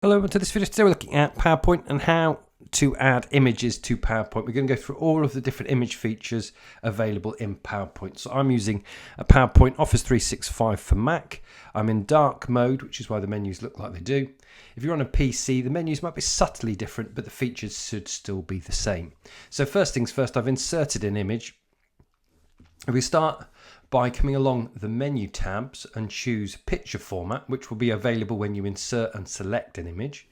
Hello, welcome to this video. Today we're looking at PowerPoint and how to add images to PowerPoint. We're going to go through all of the different image features available in PowerPoint. So I'm using a PowerPoint Office 365 for Mac. I'm in dark mode, which is why the menus look like they do. If you're on a PC, the menus might be subtly different, but the features should still be the same. So first things first, I've inserted an image. If we start by coming along the menu tabs and choose picture format, which will be available when you insert and select an image.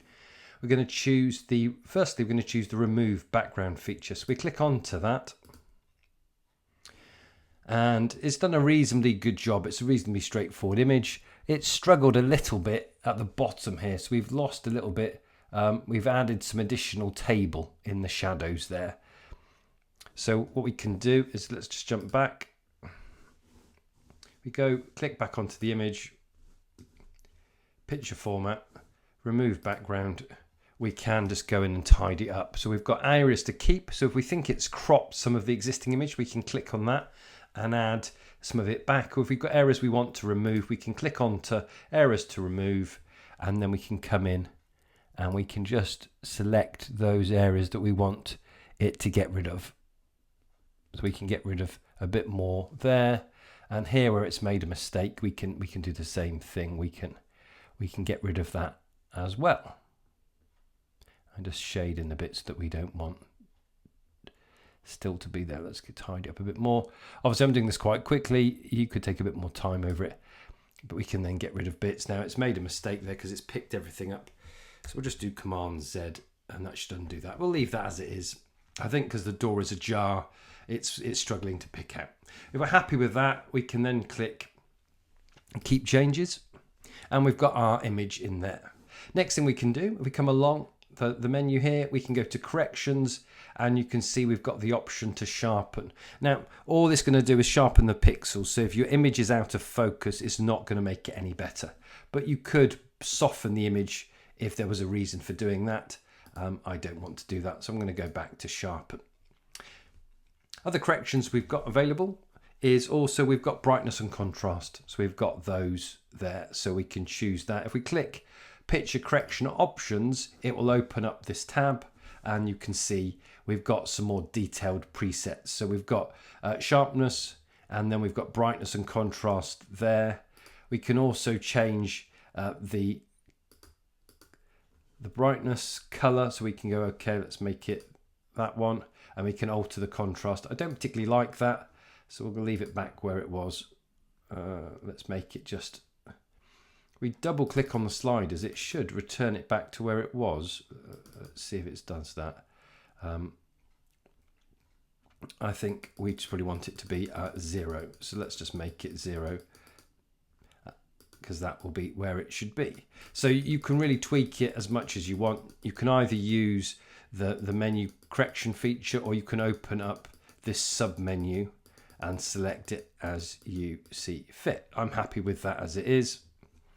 We're going to choose firstly, we're going to choose the remove background feature. So we click onto that and it's done a reasonably good job. It's a reasonably straightforward image. It's struggled a little bit at the bottom here. So we've lost a little bit. We've added some additional table in the shadows there. So what we can do is let's just jump back. We go click back onto the image, picture format, remove background. We can just go in and tidy up. So we've got areas to keep. So if we think it's cropped some of the existing image, we can click on that and add some of it back. Or if we've got areas we want to remove, we can click onto areas to remove, and then we can come in and we can just select those areas that we want it to get rid of. So we can get rid of a bit more there. And here where it's made a mistake, we can do the same thing. We can get rid of that as well. And just shade in the bits that we don't want still to be there. Let's get tidy up a bit more. Obviously I'm doing this quite quickly. You could take a bit more time over it, but we can then get rid of bits. Now it's made a mistake there because it's picked everything up. So we'll just do Command Z and that should undo that. We'll leave that as it is. I think because the door is ajar, it's struggling to pick out. If we're happy with that, we can then click Keep Changes, and we've got our image in there. Next thing we can do, if we come along the menu here, we can go to Corrections, and you can see we've got the option to sharpen. Now, all this is going to do is sharpen the pixels, so if your image is out of focus, it's not going to make it any better. But you could soften the image if there was a reason for doing that. I don't want to do that, so I'm going to go back to sharpen. Other corrections we've got available is also we've got brightness and contrast. So we've got those there, so we can choose that. If we click picture correction options, it will open up this tab and you can see we've got some more detailed presets. So we've got sharpness, and then we've got brightness and contrast there. We can also change the brightness color, so we can go, okay, let's make it that one, and we can alter the contrast. I don't particularly like that, so we'll leave it back where it was. Let's make it just, we double click on the sliders, it should return it back to where it was. Let's see if it does that. I think we just probably want it to be 0, so let's just make it 0, because that will be where it should be. So you can really tweak it as much as you want. You can either use the menu correction feature, or you can open up this sub menu and select it as you see fit. I'm happy with that as it is.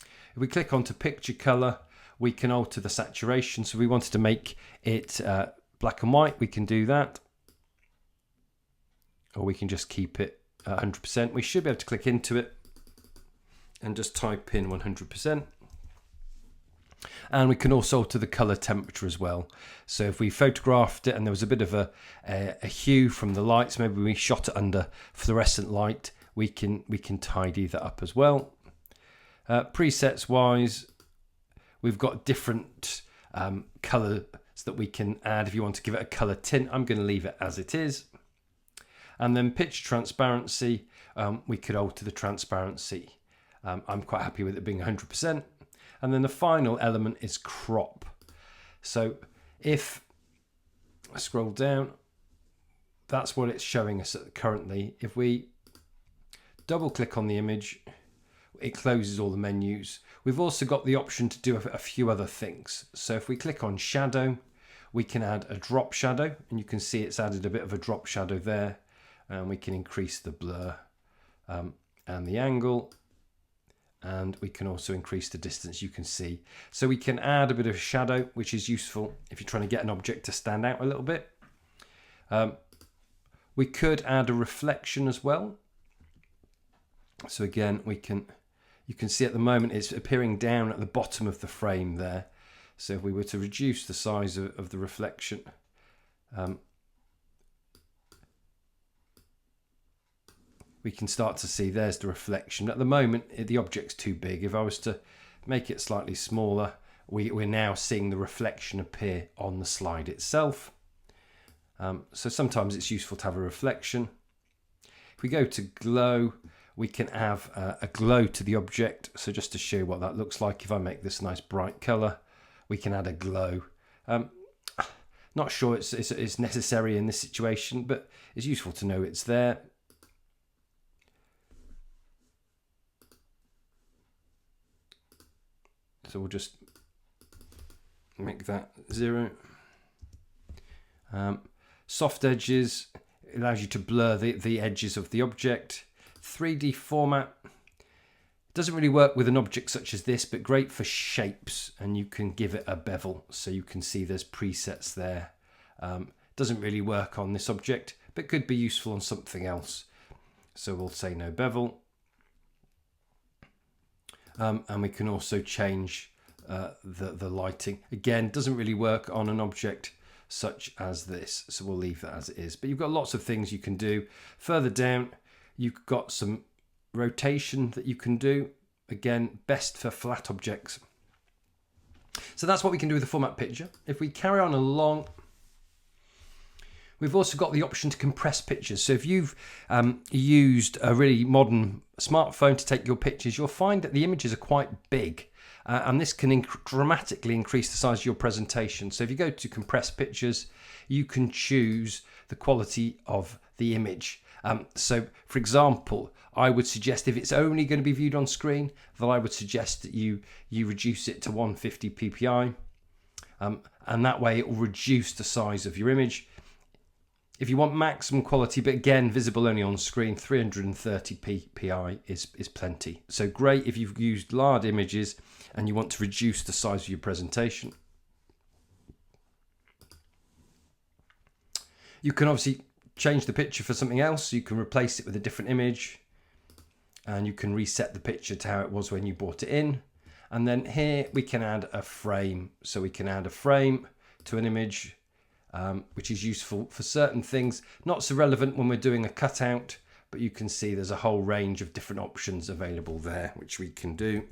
If we click onto picture color, we can alter the saturation. So we wanted to make it black and white, we can do that, or we can just keep it 100%. We should be able to click into it and just type in 100%. And we can also alter the color temperature as well. So if we photographed it and there was a bit of a hue from the lights, maybe we shot it under fluorescent light, we can tidy that up as well. Presets wise, we've got different colors that we can add. If you want to give it a color tint, I'm going to leave it as it is. And then picture transparency, we could alter the transparency. I'm quite happy with it being 100%. And then the final element is crop. So if I scroll down, that's what it's showing us currently. If we double click on the image, it closes all the menus. We've also got the option to do a few other things. So if we click on shadow, we can add a drop shadow, and you can see it's added a bit of a drop shadow there. And we can increase the blur and the angle. And we can also increase the distance, you can see. So we can add a bit of shadow, which is useful if you're trying to get an object to stand out a little bit. We could add a reflection as well. So again, you can see at the moment it's appearing down at the bottom of the frame there. So if we were to reduce the size of the reflection, we can start to see there's the reflection. At the moment, the object's too big. If I was to make it slightly smaller, we're now seeing the reflection appear on the slide itself. So sometimes it's useful to have a reflection. If we go to glow, we can have a glow to the object. So just to show you what that looks like, if I make this nice bright color, we can add a glow. Not sure it's necessary in this situation, but it's useful to know it's there. So we'll just make that 0. Soft edges, it allows you to blur the edges of the object. 3D format, doesn't really work with an object such as this, but great for shapes, and you can give it a bevel so you can see there's presets there. Doesn't really work on this object, but could be useful on something else. So we'll say no bevel. And we can also change the lighting. Again, doesn't really work on an object such as this, so we'll leave that as it is. But you've got lots of things you can do. Further down, you've got some rotation that you can do. Again, best for flat objects. So that's what we can do with the format picture. If we carry on along, we've also got the option to compress pictures. So if you've used a really modern smartphone to take your pictures, you'll find that the images are quite big. And this can dramatically increase the size of your presentation. So if you go to compress pictures, you can choose the quality of the image. So for example, I would suggest if it's only going to be viewed on screen, that I would suggest that you reduce it to 150 ppi. And that way it will reduce the size of your image. If you want maximum quality, but again, visible only on screen, 330 ppi is plenty. So great if you've used large images and you want to reduce the size of your presentation. You can obviously change the picture for something else. You can replace it with a different image, and you can reset the picture to how it was when you brought it in. And then here we can add a frame. So we can add a frame to an image, which is useful for certain things. Not so relevant when we're doing a cutout, but you can see there's a whole range of different options available there, which we can do.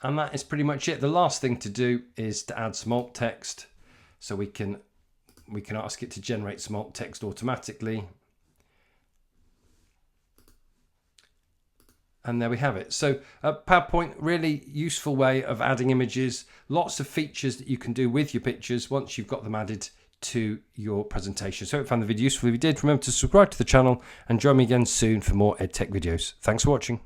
And that is pretty much it. The last thing to do is to add some alt text. So we can ask it to generate some alt text automatically. And there we have it. So PowerPoint, really useful way of adding images. Lots of features that you can do with your pictures once you've got them added to your presentation. So I hope you found the video useful. If you did, remember to subscribe to the channel and join me again soon for more EdTech videos. Thanks for watching.